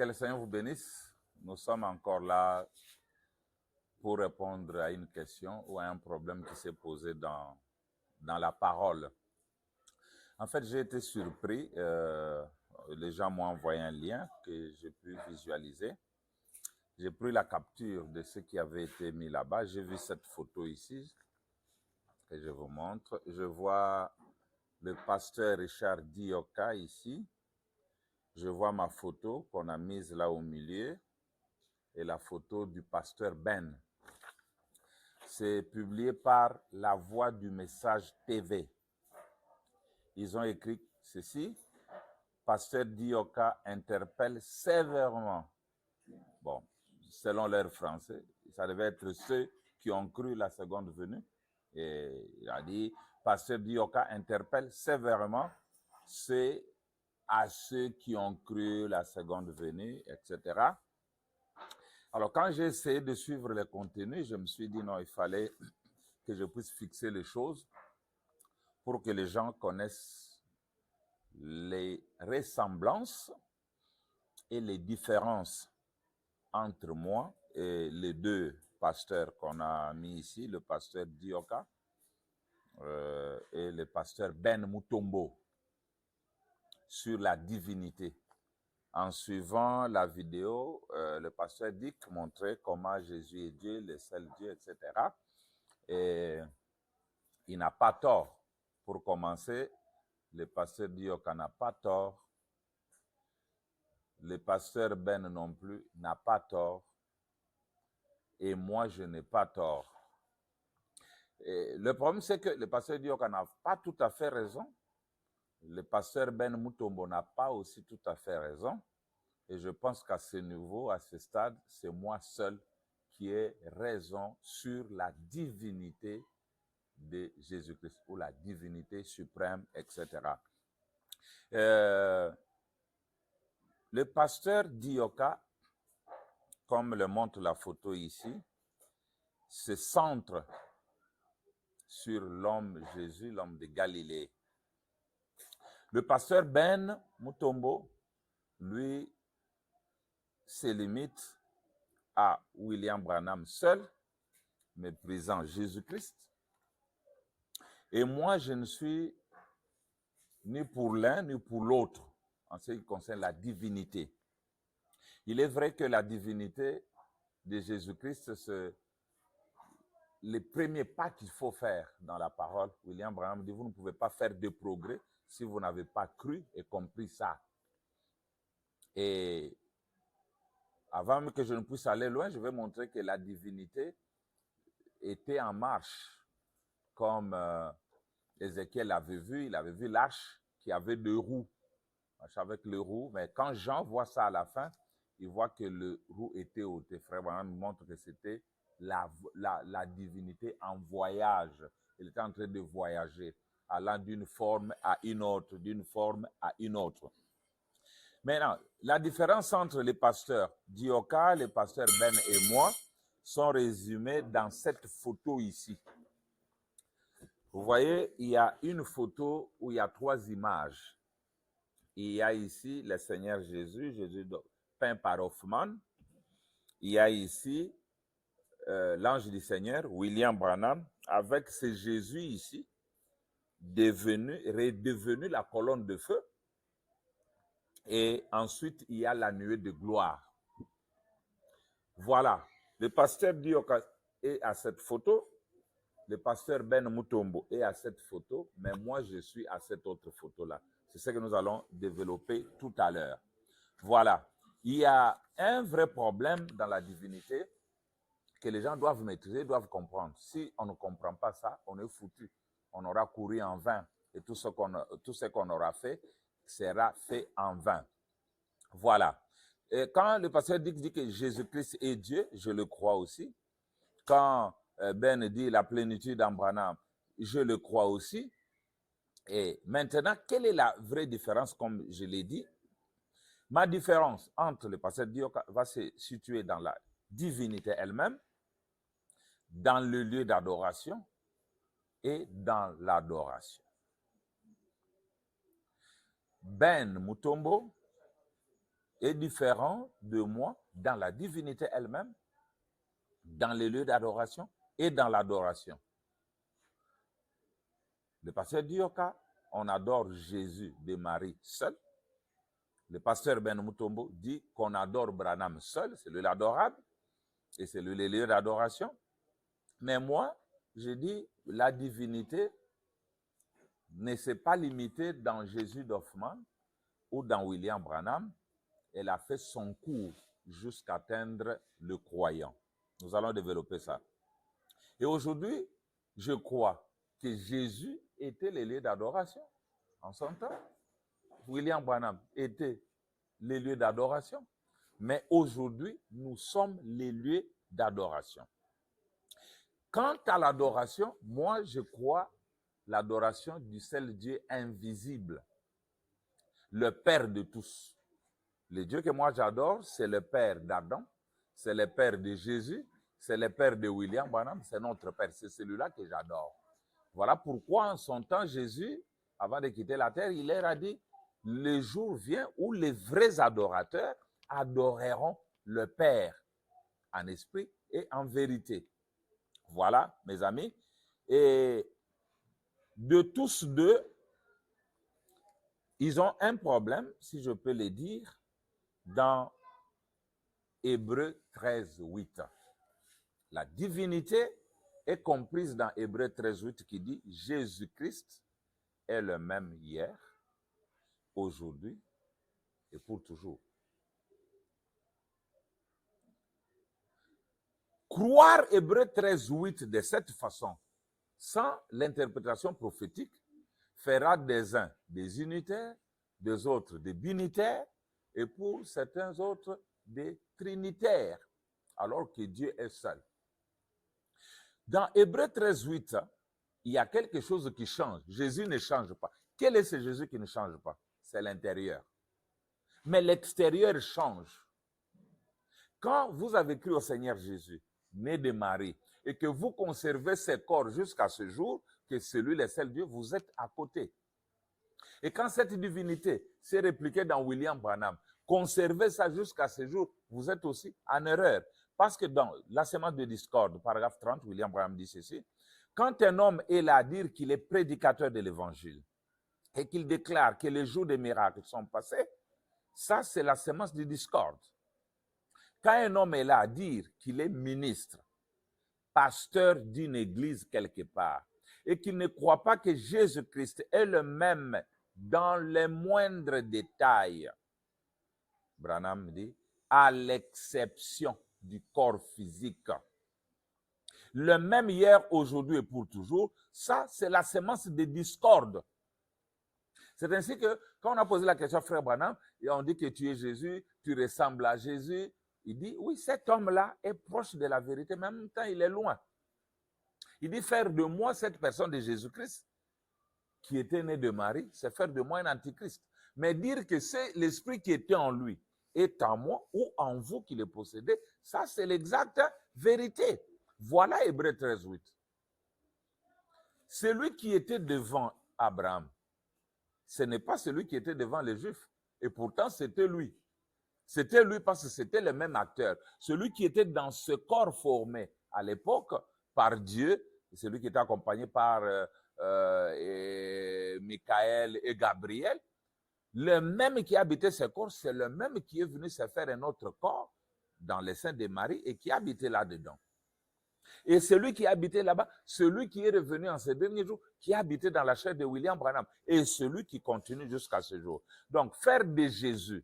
Que le Seigneur vous bénisse. Nous sommes encore là pour répondre à une question ou à un problème qui s'est posé dans la parole. En fait, j'ai été surpris. Les gens m'ont envoyé un lien que j'ai pu visualiser. J'ai pris la capture de ce qui avait été mis là-bas. J'ai vu cette photo ici que je vous montre. Je vois le pasteur Richard Dioka ici. Je vois ma photo qu'on a mise là au milieu et la photo du pasteur Ben. C'est publié par La Voix du Message TV. Ils ont écrit ceci. Pasteur Dioka interpelle sévèrement. Bon, selon leur français, ça devait être ceux qui ont cru la seconde venue. Et il a dit, Pasteur Dioka interpelle sévèrement à ceux qui ont cru la seconde venue, etc. Alors, quand j'ai essayé de suivre le contenu, je me suis dit non, il fallait que je puisse fixer les choses pour que les gens connaissent les ressemblances et les différences entre moi et les deux pasteurs qu'on a mis ici, le pasteur Dioka et le pasteur Ben Mutombo, sur la divinité. En suivant la vidéo, le pasteur Dick montrait comment Jésus est Dieu, le seul Dieu, etc. Et il n'a pas tort. Pour commencer, le pasteur Dioka n'a pas tort. Le pasteur Ben non plus n'a pas tort. Et moi, je n'ai pas tort. Et le problème, c'est que le pasteur Dioka n'a pas tout à fait raison. Le pasteur Ben Mutombo n'a pas aussi tout à fait raison. Et je pense qu'à ce niveau, à ce stade, c'est moi seul qui ai raison sur la divinité de Jésus-Christ ou la divinité suprême, etc. Le pasteur Dioka, comme le montre la photo ici, se centre sur l'homme Jésus, l'homme de Galilée. Le pasteur Ben Mutombo, lui, se limite à William Branham seul, méprisant Jésus-Christ. Et moi, je ne suis ni pour l'un ni pour l'autre en ce qui concerne la divinité. Il est vrai que la divinité de Jésus-Christ, c'est le premier pas qu'il faut faire dans la parole. William Branham dit, vous ne pouvez pas faire de progrès si vous n'avez pas cru et compris ça. Et avant que je ne puisse aller loin, je vais montrer que la divinité était en marche. Comme Ézéchiel avait vu, il avait vu l'arche qui avait 2 roues. L'arche avec les roues, mais quand Jean voit ça à la fin, il voit que le roue était ôté. Frère Branham nous montre que c'était la divinité en voyage. Il était en train de voyager, allant d'une forme à une autre, d'une forme à une autre. Maintenant, la différence entre les pasteurs Dioka, les pasteurs Ben et moi sont résumées dans cette photo ici. Vous voyez, il y a une photo où il y a 3 images. Il y a ici le Seigneur Jésus, Jésus peint par Hoffman. Il y a ici l'ange du Seigneur, William Branham, avec ce Jésus ici, redevenu la colonne de feu. Et ensuite, il y a la nuée de gloire. Voilà. Le pasteur Dioka est à cette photo. Le pasteur Ben Mutombo est à cette photo. Mais moi, je suis à cette autre photo-là. C'est ce que nous allons développer tout à l'heure. Voilà. Il y a un vrai problème dans la divinité que les gens doivent maîtriser, doivent comprendre. Si on ne comprend pas ça, on est foutu. On aura couru en vain. Et tout ce qu'on aura fait sera fait en vain. Voilà. Et quand le pasteur dit que Jésus-Christ est Dieu, je le crois aussi. Quand Ben dit la plénitude en Branham, je le crois aussi. Et maintenant, quelle est la vraie différence, comme je l'ai dit? Ma différence entre le pasteur Dioka va se situer dans la divinité elle-même, dans le lieu d'adoration et dans l'adoration. Ben Mutombo est différent de moi dans la divinité elle-même, dans les lieux d'adoration et dans l'adoration. Le pasteur Dioka, on adore Jésus de Marie seul. Le pasteur Ben Mutombo dit qu'on adore Branham seul, c'est lui l'adorable, et c'est lui les lieux d'adoration. Mais moi, je dis la divinité ne s'est pas limitée dans Jésus d'Hoffman ou dans William Branham. Elle a fait son cours jusqu'à atteindre le croyant. Nous allons développer ça. Et aujourd'hui, je crois que Jésus était les lieux d'adoration en son temps. William Branham était les lieux d'adoration. Mais aujourd'hui, nous sommes les lieux d'adoration. Quant à l'adoration, moi, je crois l'adoration du seul Dieu invisible, le Père de tous. Le Dieu que moi j'adore, c'est le Père d'Adam, c'est le Père de Jésus, c'est le Père de William Branham, c'est notre Père, c'est celui-là que j'adore. Voilà pourquoi en son temps, Jésus, avant de quitter la terre, il leur a dit, le jour vient où les vrais adorateurs adoreront le Père en esprit et en vérité. Voilà, mes amis. Et de tous deux, ils ont un problème, si je peux le dire, dans Hébreux 13, 8. La divinité est comprise dans Hébreux 13, 8 qui dit « Jésus-Christ est le même hier, aujourd'hui et pour toujours ». Croire Hébreux 13, 8 de cette façon, sans l'interprétation prophétique, fera des uns des unitaires, des autres des binitaires, et pour certains autres des trinitaires, alors que Dieu est seul. Dans Hébreux 13, 8, il y a quelque chose qui change. Jésus ne change pas. Quel est ce Jésus qui ne change pas? C'est l'intérieur. Mais l'extérieur change. Quand vous avez cru au Seigneur Jésus, né de Marie, et que vous conservez ce corps jusqu'à ce jour, que celui le seul Dieu, vous êtes à côté. Et quand cette divinité s'est répliquée dans William Branham, conservez ça jusqu'à ce jour, vous êtes aussi en erreur. Parce que dans la sémence de discorde, paragraphe 30, William Branham dit ceci, quand un homme est là à dire qu'il est prédicateur de l'évangile et qu'il déclare que les jours des miracles sont passés, ça c'est la sémence de discorde. Quand un homme est là à dire qu'il est ministre, pasteur d'une église quelque part, et qu'il ne croit pas que Jésus-Christ est le même dans les moindres détails, Branham dit, à l'exception du corps physique. Le même hier, aujourd'hui et pour toujours, ça c'est la sémence de discorde. C'est ainsi que quand on a posé la question à frère Branham, et on dit que tu es Jésus, tu ressembles à Jésus, il dit, oui, cet homme-là est proche de la vérité, mais en même temps, il est loin. Il dit, faire de moi cette personne de Jésus-Christ, qui était né de Marie, c'est faire de moi un antichrist. Mais dire que c'est l'esprit qui était en lui est en moi ou en vous qui le possédez, ça c'est l'exacte vérité. Voilà Hébreux 13, 8. Celui qui était devant Abraham, ce n'est pas celui qui était devant les Juifs. Et pourtant, c'était lui. C'était lui parce que c'était le même acteur. Celui qui était dans ce corps formé à l'époque par Dieu, celui qui était accompagné par Michael et Gabriel, le même qui habitait ce corps, c'est le même qui est venu se faire un autre corps dans les seins de Marie et qui habitait là-dedans. Et celui qui habitait là-bas, celui qui est revenu en ces derniers jours, qui habitait dans la chair de William Branham, et celui qui continue jusqu'à ce jour. Donc, faire de Jésus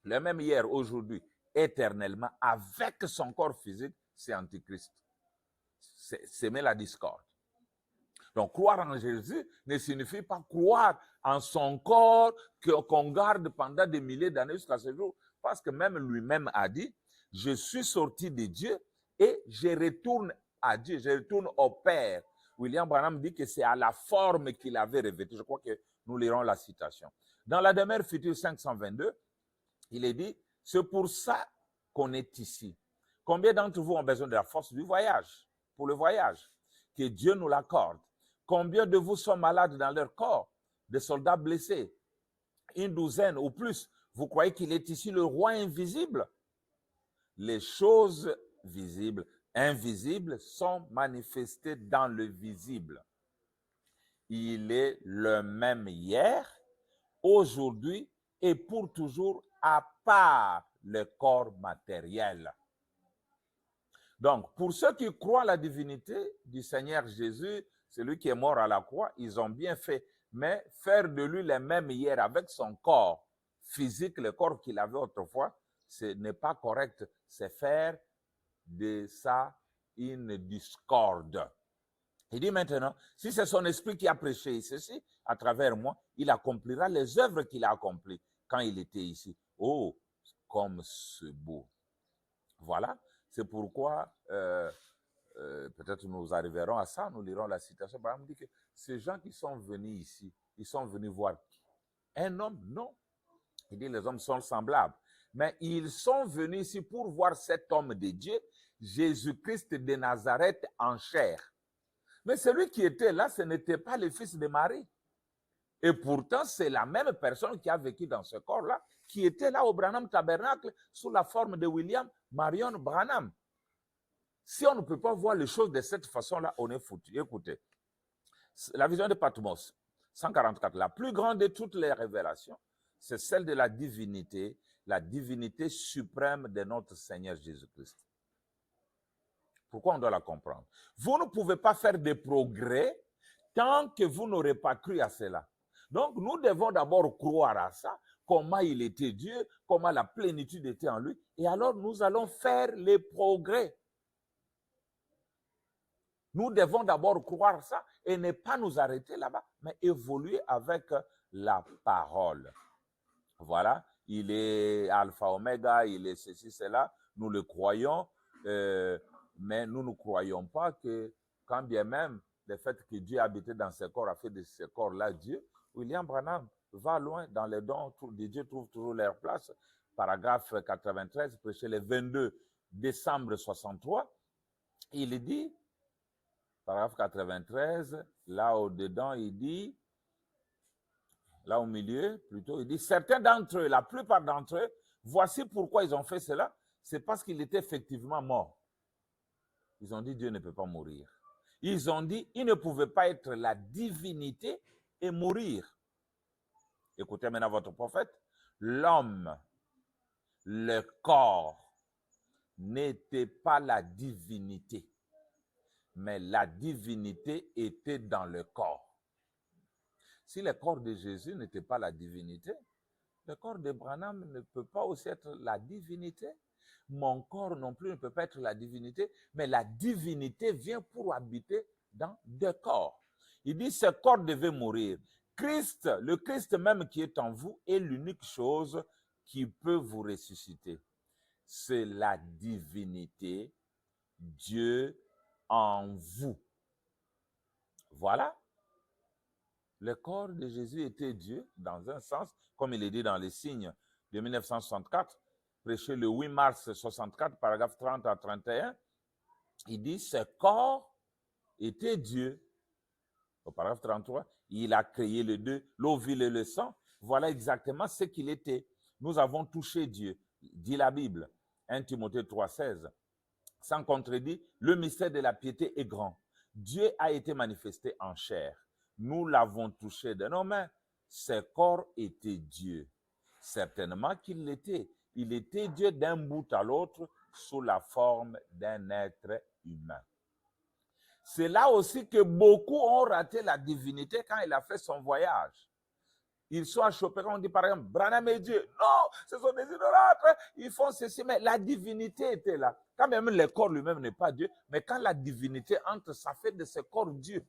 le même hier, aujourd'hui, éternellement, avec son corps physique, c'est antichrist. C'est semer la discorde. Donc, croire en Jésus ne signifie pas croire en son corps qu'on garde pendant des milliers d'années jusqu'à ce jour. Parce que même lui-même a dit, je suis sorti de Dieu et je retourne à Dieu, je retourne au Père. William Branham dit que c'est à la forme qu'il avait revêtue. Je crois que nous lirons la citation. Dans la demeure future 522, il est dit, c'est pour ça qu'on est ici. Combien d'entre vous ont besoin de la force du voyage, pour le voyage? Que Dieu nous l'accorde. Combien de vous sont malades dans leur corps? Des soldats blessés, une douzaine ou plus. Vous croyez qu'il est ici le roi invisible? Les choses visibles, invisibles sont manifestées dans le visible. Il est le même hier, aujourd'hui et pour toujours, à part le corps matériel. Donc, pour ceux qui croient à la divinité du Seigneur Jésus, celui qui est mort à la croix, ils ont bien fait. Mais faire de lui le même hier avec son corps physique, le corps qu'il avait autrefois, ce n'est pas correct. C'est faire de ça une discorde. Il dit maintenant, si c'est son esprit qui a prêché ceci à travers moi, il accomplira les œuvres qu'il a accomplies quand il était ici. Oh, comme c'est beau. Voilà, c'est pourquoi peut-être nous arriverons à ça, nous lirons la citation. Par exemple, dit que ces gens qui sont venus ici, ils sont venus voir qui? Un homme? Non. Il dit les hommes sont semblables. Mais ils sont venus ici pour voir cet homme de Dieu, Jésus-Christ de Nazareth en chair. Mais celui qui était là, ce n'était pas le fils de Marie. Et pourtant, c'est la même personne qui a vécu dans ce corps-là, qui était là au Branham Tabernacle sous la forme de William Marion Branham. Si on ne peut pas voir les choses de cette façon-là, on est foutu. Écoutez, la vision de Patmos, 144, la plus grande de toutes les révélations, c'est celle de la divinité suprême de notre Seigneur Jésus-Christ. Pourquoi on doit la comprendre? Vous ne pouvez pas faire des progrès tant que vous n'aurez pas cru à cela. Donc, nous devons d'abord croire à ça, comment il était Dieu, comment la plénitude était en lui, et alors nous allons faire les progrès. Nous devons d'abord croire ça et ne pas nous arrêter là-bas, mais évoluer avec la parole. Voilà, il est alpha, oméga, il est ceci, cela, nous le croyons, mais nous ne croyons pas que, quand bien même, le fait que Dieu habitait dans ce corps a fait de ce corps-là Dieu, William Branham va loin dans les dons de Dieu, trouve toujours leur place. Paragraphe 93, prêché le 22 décembre 63, il dit, paragraphe 93, là au-dedans, il dit, là au milieu, plutôt, il dit, certains d'entre eux, la plupart d'entre eux, voici pourquoi ils ont fait cela, c'est parce qu'il était effectivement mort. Ils ont dit, Dieu ne peut pas mourir. Ils ont dit, il ne pouvait pas être la divinité et mourir. Écoutez maintenant votre prophète, l'homme, le corps, n'était pas la divinité, mais la divinité était dans le corps. Si le corps de Jésus n'était pas la divinité, le corps de Branham ne peut pas aussi être la divinité. Mon corps non plus ne peut pas être la divinité, mais la divinité vient pour habiter dans deux corps. Il dit, ce corps devait mourir. Christ, le Christ même qui est en vous, est l'unique chose qui peut vous ressusciter. C'est la divinité, Dieu en vous. Voilà. Le corps de Jésus était Dieu, dans un sens, comme il est dit dans les signes de 1964, prêché le 8 mars 64, paragraphe 30 à 31, il dit, ce corps était Dieu. Au paragraphe 33, il a créé les deux, l'eau vive et le sang. Voilà exactement ce qu'il était. Nous avons touché Dieu, dit la Bible, 1 Timothée 3,16. Sans contredit, le mystère de la piété est grand. Dieu a été manifesté en chair. Nous l'avons touché de nos mains. Ce corps était Dieu. Certainement qu'il l'était. Il était Dieu d'un bout à l'autre sous la forme d'un être humain. C'est là aussi que beaucoup ont raté la divinité quand il a fait son voyage. Ils sont achoppés, on dit par exemple, Branham est Dieu. Non, ce sont des idolâtres, ils font ceci, mais la divinité était là. Quand même le corps lui-même n'est pas Dieu, mais quand la divinité entre, ça fait de ce corps Dieu.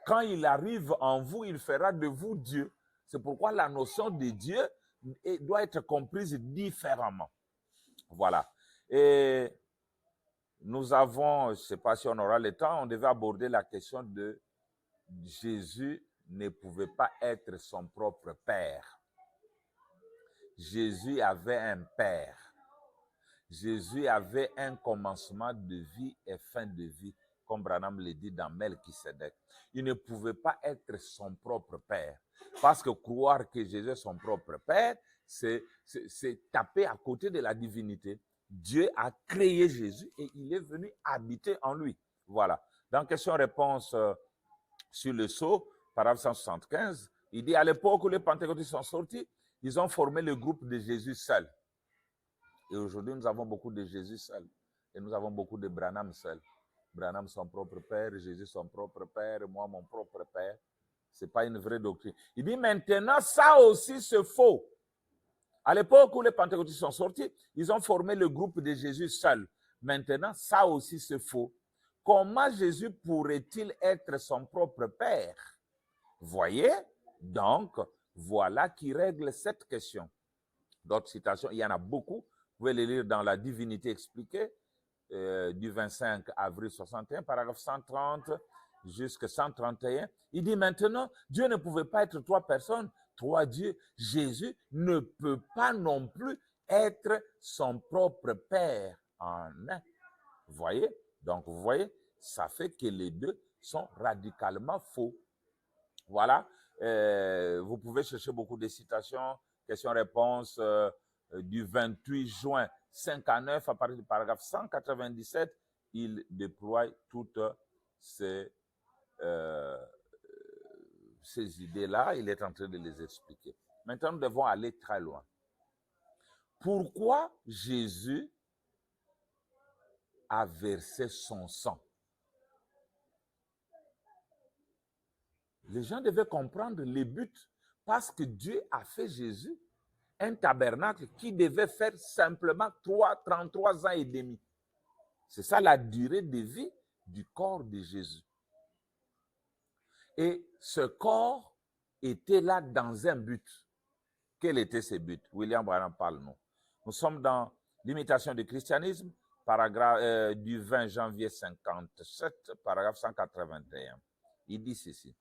Quand il arrive en vous, il fera de vous Dieu. C'est pourquoi la notion de Dieu doit être comprise différemment. Voilà. Et nous avons, je ne sais pas si on aura le temps, on devait aborder la question de Jésus ne pouvait pas être son propre père. Jésus avait un père. Jésus avait un commencement de vie et fin de vie, comme Branham le dit dans Melchisedec. Il ne pouvait pas être son propre père. Parce que croire que Jésus est son propre père, c'est taper à côté de la divinité. Dieu a créé Jésus et il est venu habiter en lui. Voilà. Dans question-réponse sur le sceau, paragraphe 175, il dit à l'époque où les pentecôtistes sont sortis, ils ont formé le groupe de Jésus seul. Et aujourd'hui, nous avons beaucoup de Jésus seul. Et nous avons beaucoup de Branham seul. Branham son propre père, Jésus son propre père, moi mon propre père. Ce n'est pas une vraie doctrine. Il dit maintenant, ça aussi c'est faux. À l'époque où les pentecôtistes sont sortis, ils ont formé le groupe de Jésus seul. Maintenant, ça aussi c'est faux. Comment Jésus pourrait-il être son propre père? Voyez? Donc, voilà qui règle cette question. D'autres citations, il y en a beaucoup. Vous pouvez les lire dans La Divinité expliquée, du 25 avril 61, paragraphe 130 jusqu'à 131. Il dit maintenant, Dieu ne pouvait pas être trois personnes, trois dieux. Jésus ne peut pas non plus être son propre père en un. Vous voyez? Donc, vous voyez, ça fait que les deux sont radicalement faux. Voilà. Vous pouvez chercher beaucoup de citations, questions-réponses du 28 juin 59 à partir du paragraphe 197. Il déploie toutes ces idées-là. Il est en train de les expliquer. Maintenant, nous devons aller très loin. Pourquoi Jésus a versé son sang? Les gens devaient comprendre les buts parce que Dieu a fait Jésus un tabernacle qui devait faire simplement 33 ans et demi. C'est ça la durée de vie du corps de Jésus. Et ce corps était là dans un but. Quel était ce but? William Branham parle, nous. Nous sommes dans l'imitation du christianisme, paragraphe du 20 janvier 57, paragraphe 181. Il dit ceci.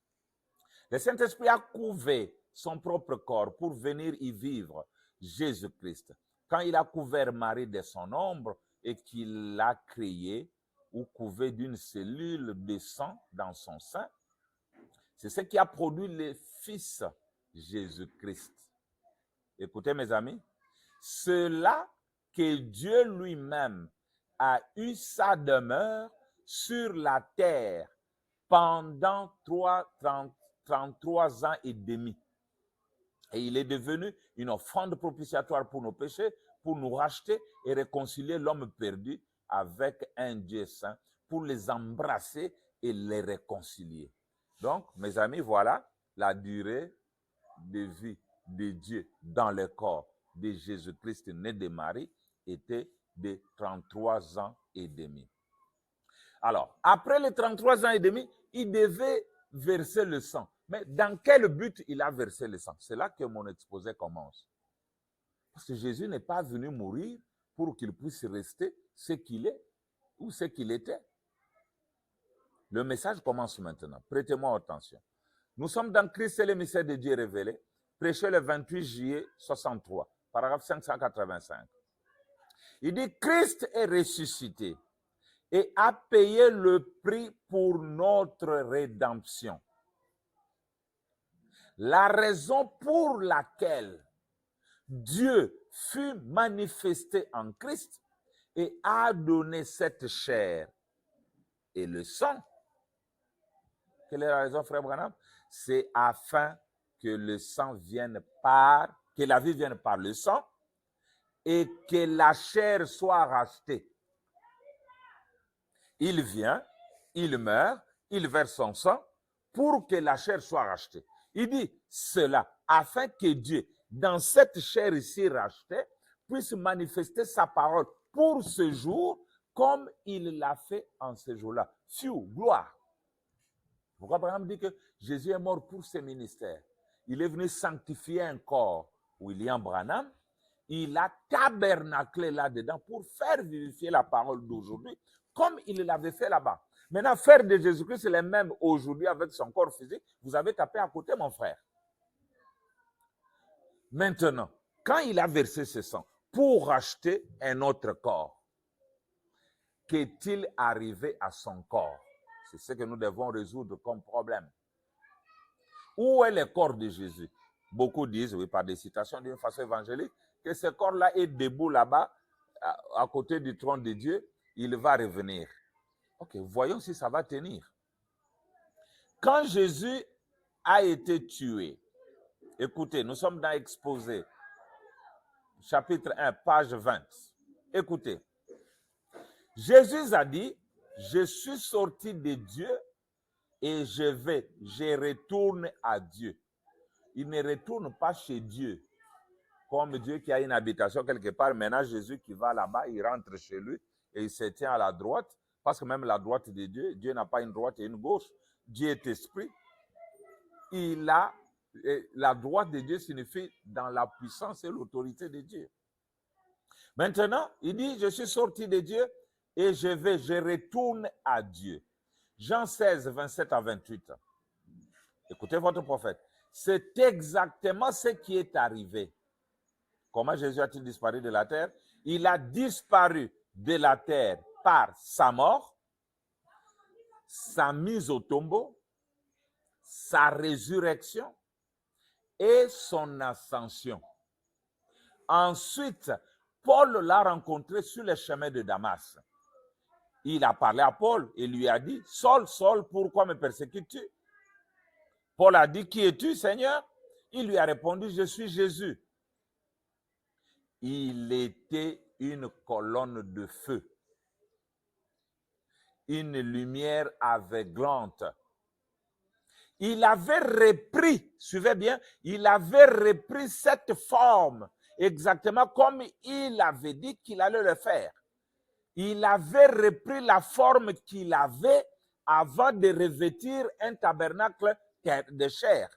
Le Saint-Esprit a couvert son propre corps pour venir y vivre, Jésus-Christ. Quand il a couvert Marie de son ombre et qu'il l'a créé ou couvé d'une cellule de sang dans son sein, c'est ce qui a produit le Fils Jésus-Christ. Écoutez mes amis, c'est là que Dieu lui-même a eu sa demeure sur la terre pendant 33 ans et demi. Et il est devenu une offrande propitiatoire pour nos péchés, pour nous racheter et réconcilier l'homme perdu avec un Dieu saint, pour les embrasser et les réconcilier. Donc, mes amis, voilà la durée de vie de Dieu dans le corps de Jésus-Christ né de Marie était de 33 ans et demi. Alors, après les 33 ans et demi, il devait verser le sang. Mais dans quel but il a versé le sang? C'est là que mon exposé commence. Parce que Jésus n'est pas venu mourir pour qu'il puisse rester ce qu'il est ou ce qu'il était. Le message commence maintenant. Prêtez-moi attention. Nous sommes dans Christ et le mystère de Dieu révélé, prêché le 28 juillet 63, paragraphe 585. Il dit, Christ est ressuscité et a payé le prix pour notre rédemption. La raison pour laquelle Dieu fut manifesté en Christ et a donné cette chair et le sang. Quelle est la raison, frère Branham? C'est afin que le sang vienne que la vie vienne par le sang et que la chair soit rachetée. Il vient, il meurt, il verse son sang pour que la chair soit rachetée. Il dit cela afin que Dieu, dans cette chair ici rachetée, puisse manifester sa parole pour ce jour comme il l'a fait en ce jour-là. Fiou, gloire. Pourquoi Abraham dit que Jésus est mort pour ses ministères? Il est venu sanctifier un corps. William Branham, il a tabernaclé là-dedans pour faire vivifier la parole d'aujourd'hui comme il l'avait fait là-bas. Maintenant, faire de Jésus-Christ le même aujourd'hui avec son corps physique, vous avez tapé à côté, mon frère. Maintenant, quand il a versé ce sang pour racheter un autre corps, qu'est-il arrivé à son corps? C'est ce que nous devons résoudre comme problème. Où est le corps de Jésus? beaucoup disent, oui, par des citations d'une façon évangélique, que ce corps-là est debout là-bas, à côté du trône de Dieu, il va revenir. Ok, voyons si ça va tenir. Quand Jésus a été tué, écoutez, nous sommes dans Exposé, chapitre 1, page 20. Écoutez, Jésus a dit, je suis sorti de Dieu et je retourne à Dieu. Il ne retourne pas chez Dieu, comme Dieu qui a une habitation quelque part. Maintenant, Jésus qui va là-bas, il rentre chez lui et il se tient à la droite, parce que même la droite de Dieu, Dieu n'a pas une droite et une gauche. Dieu est esprit. La droite de Dieu signifie dans la puissance et l'autorité de Dieu. Maintenant, il dit, je suis sorti de Dieu et je retourne à Dieu. Jean 16, 27 à 28. Écoutez votre prophète. C'est exactement ce qui est arrivé. Comment Jésus a-t-il disparu de la terre? Il a disparu de la terre par sa mort, sa mise au tombeau, sa résurrection et son ascension. Ensuite, Paul l'a rencontré sur le chemin de Damas. Il a parlé à Paul et lui a dit, « Saul, Saul, pourquoi me persécutes-tu » Paul a dit, « Qui es-tu, Seigneur » Il lui a répondu, « Je suis Jésus. » Il était une colonne de feu, une lumière aveuglante. Il avait repris, suivez bien, il avait repris cette forme exactement comme il avait dit qu'il allait le faire. Il avait repris la forme qu'il avait avant de revêtir un tabernacle de chair.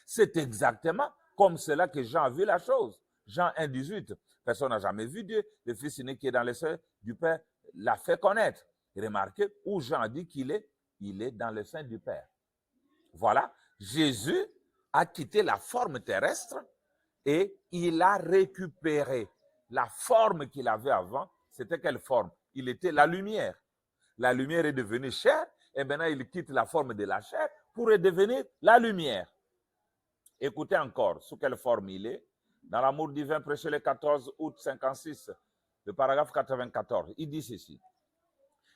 C'est exactement comme cela que Jean a vu la chose. Jean 1, 18. Personne n'a jamais vu Dieu. Le Fils unique qui est dans le sein du Père l'a fait connaître. Remarquez où Jean dit qu'il est. Il est dans le sein du Père. Voilà. Jésus a quitté la forme terrestre et il a récupéré la forme qu'il avait avant. C'était quelle forme? Il était la lumière. La lumière est devenue chair et maintenant il quitte la forme de la chair pour devenir la lumière. Écoutez encore sous quelle forme il est. Dans l'amour divin prêché le 14 août 56, le paragraphe 94, il dit ceci.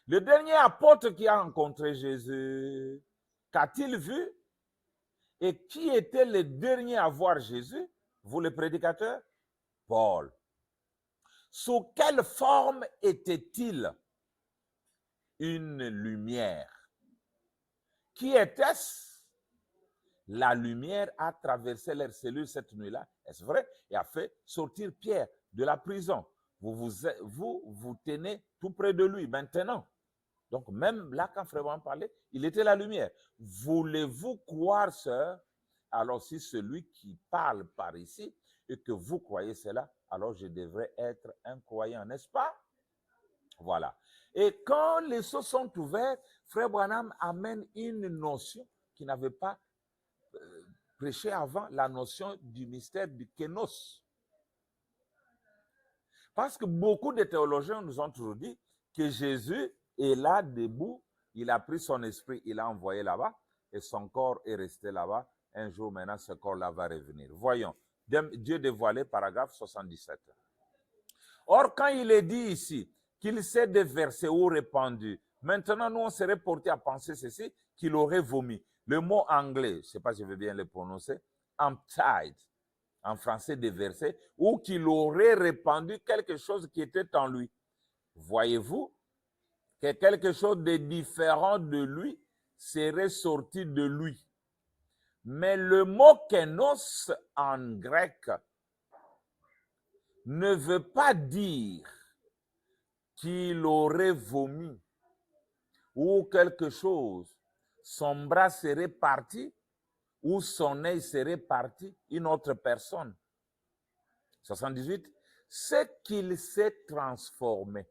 Le dernier apôtre qui a rencontré Jésus, qu'a-t-il vu? Et qui était le dernier à voir Jésus? Vous les prédicateurs? Paul. Sous quelle forme était-il? Une lumière. Qui était-ce? La lumière a traversé leurs cellules cette nuit-là, est-ce vrai? Et a fait sortir Pierre de la prison. Vous tenez tout près de lui maintenant. Donc même là, quand Frère Branham parlait, il était la lumière. Voulez-vous croire, sœur? Alors si celui qui parle par ici et que vous croyez cela, alors je devrais être un croyant, n'est-ce pas? Voilà. Et quand les sceaux sont ouverts, Frère Branham amène une notion qui n'avait pas prêché avant, la notion du mystère du kénos. Parce que beaucoup de théologiens nous ont toujours dit que Jésus est là, debout, il a pris son esprit, il l'a envoyé là-bas, et son corps est resté là-bas. Un jour, maintenant, ce corps-là va revenir. Voyons, Dieu dévoilé, paragraphe 77. Or, quand il est dit ici qu'il s'est déversé ou répandu, maintenant, nous, on serait porté à penser ceci, qu'il aurait vomi. Le mot anglais, je ne sais pas si je vais bien le prononcer, emptied, en français déversé, ou qu'il aurait répandu quelque chose qui était en lui. Voyez-vous que quelque chose de différent de lui serait sorti de lui. Mais le mot kénos en grec ne veut pas dire qu'il aurait vomi ou quelque chose. Son bras serait parti ou son œil serait parti, une autre personne. 78. C'est qu'il s'est transformé.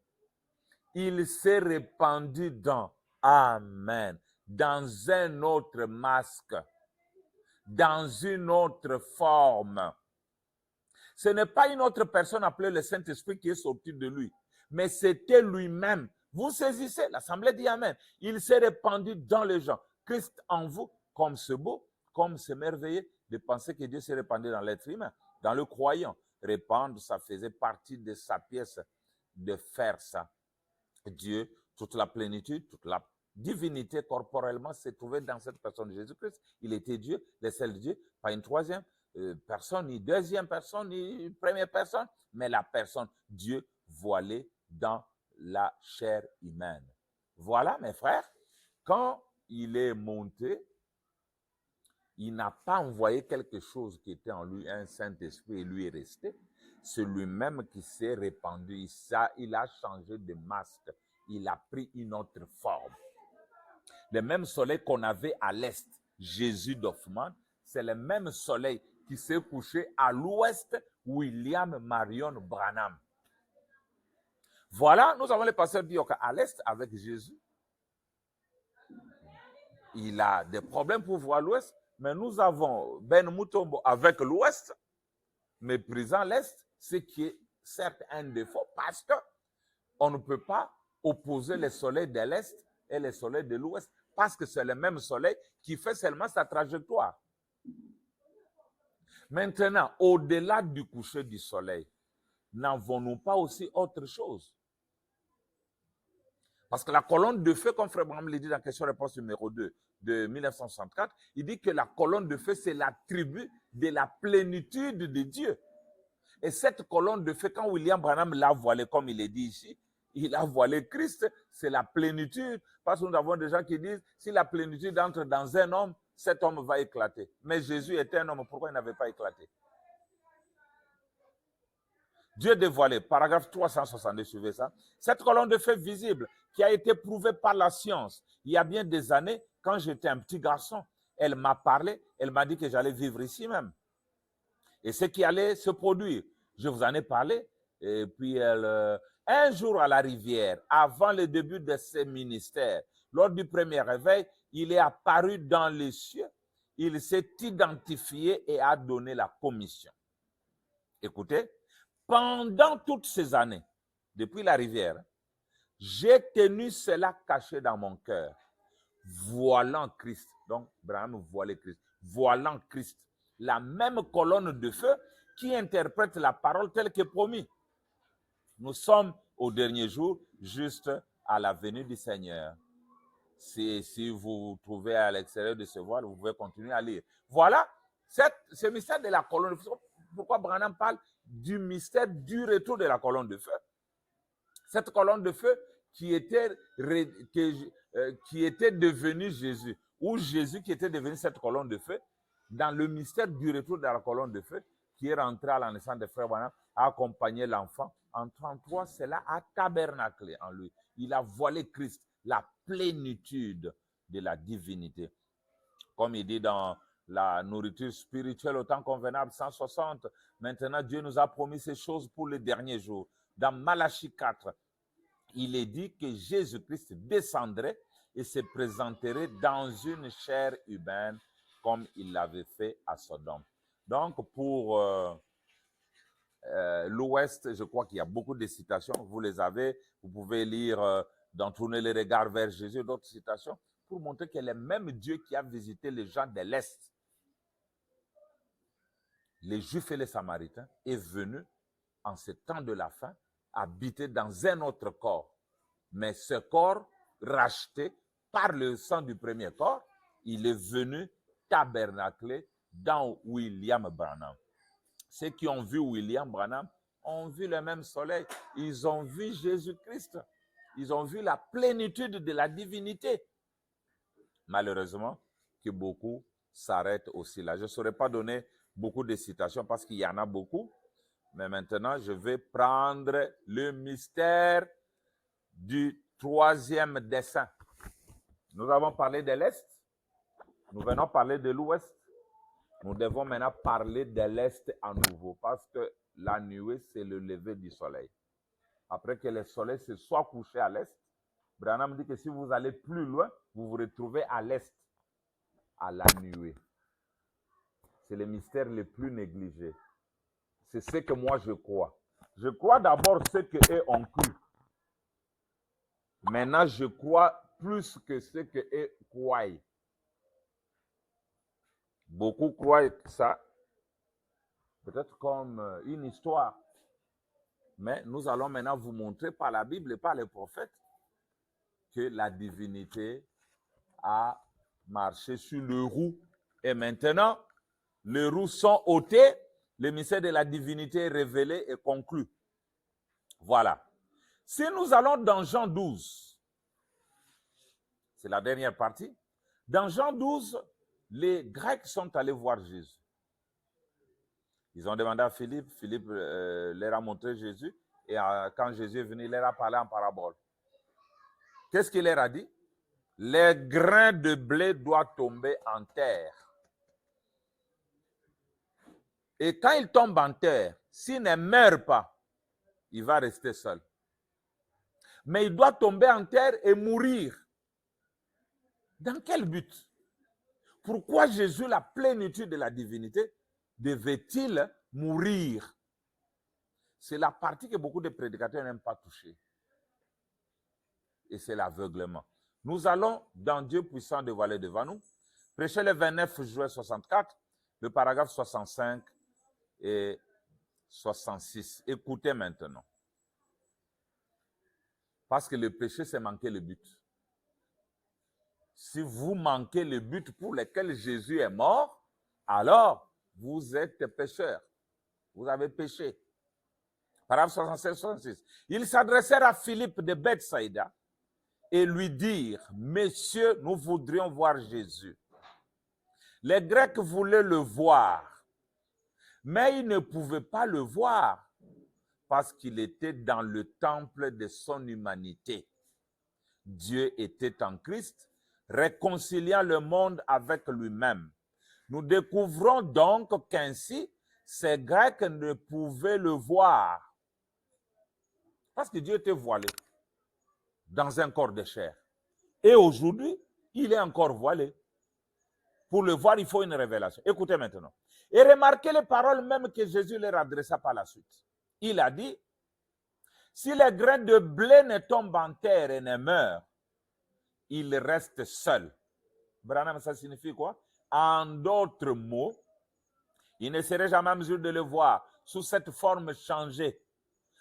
Il s'est répandu dans, amen, dans un autre masque, dans une autre forme. Ce n'est pas une autre personne appelée le Saint-Esprit qui est sorti de lui, mais c'était lui-même. Vous saisissez, l'Assemblée dit amen. Il s'est répandu dans les gens. Christ en vous, comme ce beau, comme s'émerveiller de penser que Dieu s'est répandu dans l'être humain, dans le croyant. Répandre, ça faisait partie de sa pièce de faire ça. Dieu, toute la plénitude, toute la divinité corporellement s'est trouvée dans cette personne de Jésus-Christ. Il était Dieu, le seul Dieu, pas une troisième personne, ni deuxième personne, ni une première personne, mais la personne, Dieu voilé dans la chair humaine. Voilà, mes frères, quand il est monté, il n'a pas envoyé quelque chose qui était en lui, un Saint-Esprit, et lui est resté. C'est lui-même qui s'est répandu. Il a changé de masque. Il a pris une autre forme. Le même soleil qu'on avait à l'est, Jésus d'Hoffmann, c'est le même soleil qui s'est couché à l'ouest, William Marion Branham. Voilà, nous avons le pasteur Bioka à l'est avec Jésus. Il a des problèmes pour voir l'ouest, mais nous avons Ben Mutombo avec l'ouest, méprisant l'est, ce qui est certes un défaut parce qu'on ne peut pas opposer les soleils de l'est et les soleils de l'ouest parce que c'est le même soleil qui fait seulement sa trajectoire. Maintenant, au-delà du coucher du soleil, n'avons-nous pas aussi autre chose? Parce que la colonne de feu, comme Frère Branham l'a dit dans la question-réponse numéro 2 de 1964, il dit que la colonne de feu, c'est l'attribut de la plénitude de Dieu. Et cette colonne de feu, quand William Branham l'a voilée, comme il est dit ici, il a voilé Christ, c'est la plénitude. Parce que nous avons des gens qui disent, si la plénitude entre dans un homme, cet homme va éclater. Mais Jésus était un homme, pourquoi il n'avait pas éclaté? Dieu dévoilé, paragraphe 362, suivez ça. Cette colonne de feu visible qui a été prouvée par la science il y a bien des années, quand j'étais un petit garçon, elle m'a parlé, elle m'a dit que j'allais vivre ici même. Et ce qui allait se produire, je vous en ai parlé. Et puis, un jour à la rivière, avant le début de ses ministères, lors du premier réveil, il est apparu dans les cieux, il s'est identifié et a donné la commission. Écoutez, pendant toutes ces années, depuis la rivière, j'ai tenu cela caché dans mon cœur, voilant Christ. Donc, Branham voilait Christ. Voilant Christ. La même colonne de feu qui interprète la parole telle que promis. Nous sommes au dernier jour, juste à la venue du Seigneur. Si vous vous trouvez à l'extérieur de ce voile, vous pouvez continuer à lire. Voilà, ce mystère de la colonne de feu. Pourquoi Branham parle du mystère du retour de la colonne de feu? Cette colonne de feu qui était devenue Jésus, ou Jésus qui était devenu cette colonne de feu, dans le mystère du retour de la colonne de feu, qui est rentré à la naissance de Frère Branham, a accompagné l'enfant. En 1933, cela a tabernaclé en lui. Il a voilé Christ, la plénitude de la divinité. Comme il dit dans la nourriture spirituelle au temps convenable, 160, maintenant Dieu nous a promis ces choses pour les derniers jours. Dans Malachie 4, il est dit que Jésus-Christ descendrait et se présenterait dans une chair humaine comme il l'avait fait à Sodome. Donc, pour l'Ouest, je crois qu'il y a beaucoup de citations. Vous les avez. Vous pouvez lire dans Tourner les regards vers Jésus, d'autres citations, pour montrer que le même Dieu qui a visité les gens de l'Est, les Juifs et les Samaritains, est venu en ce temps de la fin habiter dans un autre corps. Mais ce corps, racheté par le sang du premier corps, il est venu tabernacler dans William Branham. Ceux qui ont vu William Branham ont vu le même soleil. Ils ont vu Jésus-Christ. Ils ont vu la plénitude de la divinité. Malheureusement, que beaucoup s'arrêtent aussi là. Je ne saurais pas donner beaucoup de citations parce qu'il y en a beaucoup. Mais maintenant, je vais prendre le mystère du troisième dessein. Nous avons parlé de l'Est. Nous venons parler de l'Ouest. Nous devons maintenant parler de l'Est à nouveau parce que la nuée, c'est le lever du soleil. Après que le soleil se soit couché à l'Est, Branham dit que si vous allez plus loin, vous vous retrouvez à l'Est, à la nuée. C'est le mystère le plus négligé. C'est ce que moi je crois. Je crois d'abord ce qu'eux ont cru. Maintenant, je crois plus que ce qu'eux croient. Beaucoup croient ça, peut-être comme une histoire. Mais nous allons maintenant vous montrer par la Bible et par les prophètes que la divinité a marché sur le roue. Et maintenant, les roues sont ôtées, le mystère de la divinité est révélé et conclu. Voilà. Si nous allons dans Jean 12, c'est la dernière partie, dans Jean 12, les Grecs sont allés voir Jésus. Ils ont demandé à Philippe, Philippe leur a montré Jésus, et quand Jésus est venu, il leur a parlé en parabole. Qu'est-ce qu'il leur a dit? Les grains de blé doivent tomber en terre. Et quand il tombe en terre, s'il ne meurt pas, il va rester seul. Mais il doit tomber en terre et mourir. Dans quel but? Pourquoi Jésus, la plénitude de la divinité, devait-il mourir? C'est la partie que beaucoup de prédicateurs n'aiment pas toucher. Et c'est l'aveuglement. Nous allons, dans Dieu puissant dévoilé devant nous, prêcher le 29 juin 64, le paragraphe 65 et 66. Écoutez maintenant. Parce que le péché, c'est manquer le but. Si vous manquez le but pour lequel Jésus est mort, alors vous êtes pécheur. Vous avez péché. Paragraphe 65-66. Ils s'adressèrent à Philippe de Bethsaïda et lui dirent, « Messieurs, nous voudrions voir Jésus. » Les Grecs voulaient le voir, mais ils ne pouvaient pas le voir parce qu'il était dans le temple de son humanité. Dieu était en Christ, réconciliant le monde avec lui-même. Nous découvrons donc qu'ainsi, ces Grecs ne pouvaient le voir parce que Dieu était voilé dans un corps de chair. Et aujourd'hui, il est encore voilé. Pour le voir, il faut une révélation. Écoutez maintenant. Et remarquez les paroles même que Jésus leur adressa par la suite. Il a dit, si les grains de blé ne tombent en terre et ne meurent, ils restent seuls. Branham, ça signifie quoi? En d'autres mots, il ne serait jamais en mesure de le voir sous cette forme changée,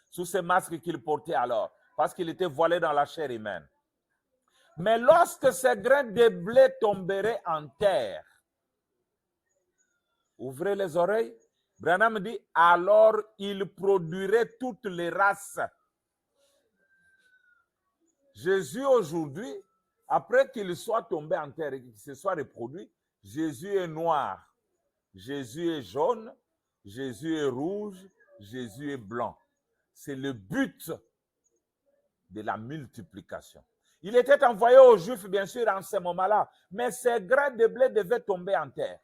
sous ce masque qu'il portait alors, parce qu'il était voilé dans la chair humaine. Mais lorsque ces grains de blé tomberaient en terre, ouvrez les oreilles, Branham dit, alors il produirait toutes les races. Jésus aujourd'hui, après qu'il soit tombé en terre et qu'il se soit reproduit, Jésus est noir, Jésus est jaune, Jésus est rouge, Jésus est blanc. C'est le but de la multiplication. Il était envoyé aux Juifs, bien sûr, en ce moment-là, mais ces grains de blé devaient tomber en terre.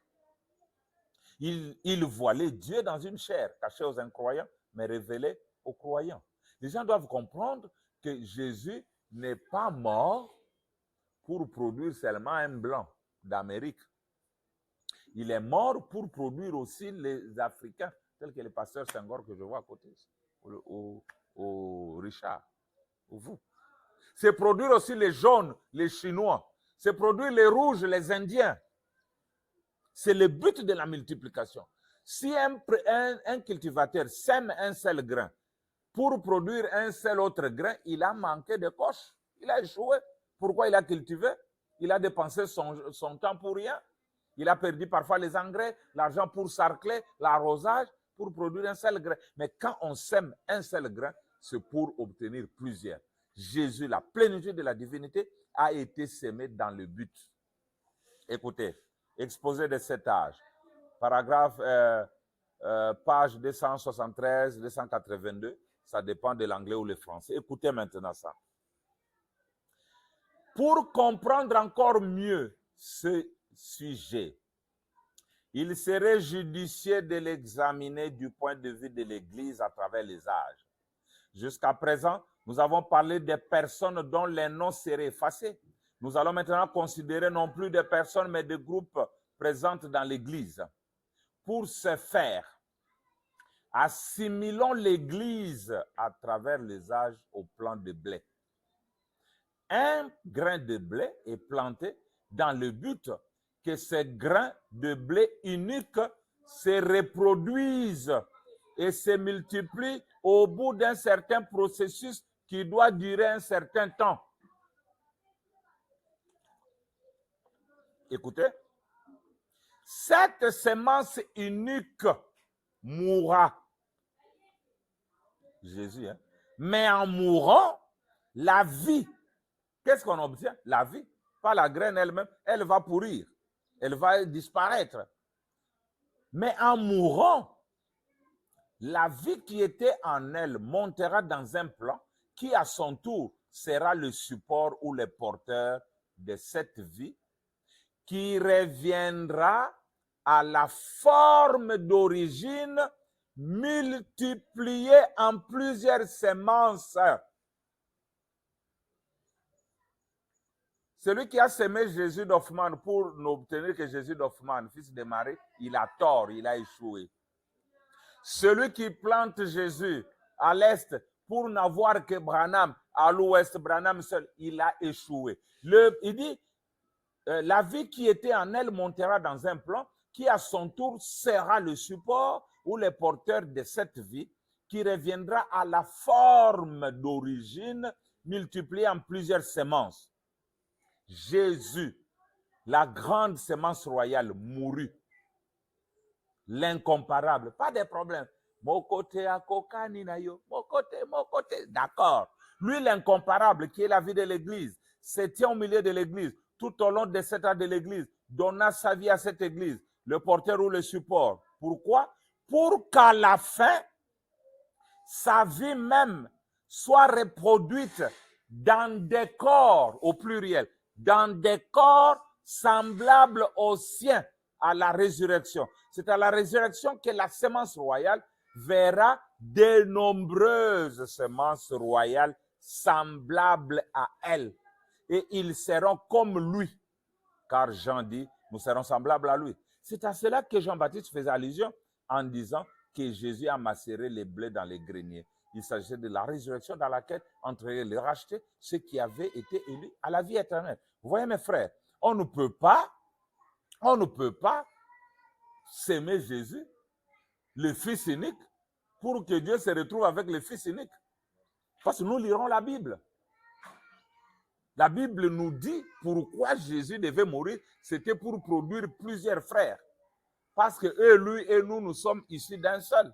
Il voilait Dieu dans une chair, cachée aux incroyants, mais révélée aux croyants. Les gens doivent comprendre que Jésus n'est pas mort pour produire seulement un blanc d'Amérique. Il est mort pour produire aussi les Africains, tels que le pasteur Senghor que je vois à côté, au Richard, ou vous. C'est produire aussi les jaunes, les Chinois. C'est produire les rouges, les Indiens. C'est le but de la multiplication. Si un cultivateur sème un seul grain pour produire un seul autre grain, il a manqué de coche. Il a échoué. Pourquoi il a cultivé? Il a dépensé son temps pour rien. Il a perdu parfois les engrais, l'argent pour sarcler, l'arrosage, pour produire un seul grain. Mais quand on sème un seul grain, c'est pour obtenir plusieurs. Jésus, la plénitude de la divinité, a été sémé dans le but. Écoutez, exposé de cet âge, paragraphe, page 273, 282, ça dépend de l'anglais ou le français. Écoutez maintenant ça. Pour comprendre encore mieux ce sujet, il serait judicieux de l'examiner du point de vue de l'Église à travers les âges. Jusqu'à présent, nous avons parlé des personnes dont les noms seraient effacés. Nous allons maintenant considérer non plus des personnes, mais des groupes présents dans l'Église. Pour ce faire, assimilons l'Église à travers les âges au plan de blé. Un grain de blé est planté dans le but que ces grains de blé uniques se reproduisent et se multiplient au bout d'un certain processus qui doit durer un certain temps. Écoutez, cette semence unique mourra. Jésus, hein? Mais en mourant, la vie, qu'est-ce qu'on obtient? La vie, pas la graine elle-même, elle va pourrir, elle va disparaître. Mais en mourant, la vie qui était en elle montera dans un plan qui à son tour sera le support ou le porteur de cette vie qui reviendra à la forme d'origine multipliée en plusieurs semences. Celui qui a semé Jésus d'Hoffmann pour n'obtenir que Jésus d'Hoffmann, fils de Marie, il a tort, il a échoué. Celui qui plante Jésus à l'est pour n'avoir que Branham, à l'ouest, Branham seul, il a échoué. Il dit, la vie qui était en elle montera dans un plan qui à son tour sera le support ou le porteur de cette vie qui reviendra à la forme d'origine multipliée en plusieurs semences. Jésus, la grande semence royale, mourut. L'incomparable, pas de problème. Mon côté à kokani na yo, mon côté, d'accord. Lui, l'incomparable, qui est la vie de l'Église, se tient au milieu de l'Église, tout au long des 7 ans de l'Église, donna sa vie à cette Église, le porteur ou le support. Pourquoi? Pour qu'à la fin, sa vie même soit reproduite dans des corps, au pluriel, dans des corps semblables aux siens à la résurrection. C'est à la résurrection que la semence royale verra de nombreuses semences royales semblables à elle. Et ils seront comme lui. Car Jean dit, nous serons semblables à lui. C'est à cela que Jean-Baptiste faisait allusion en disant que Jésus a macéré les blés dans les greniers. Il s'agissait de la résurrection dans laquelle entraient les rachetés, ceux qui avaient été élus à la vie éternelle. Vous voyez mes frères, on ne peut pas s'aimer Jésus, le Fils unique, pour que Dieu se retrouve avec le Fils unique. Parce que nous lirons la Bible. La Bible nous dit pourquoi Jésus devait mourir. C'était pour produire plusieurs frères. Parce que eux, lui et nous, nous sommes issus d'un seul.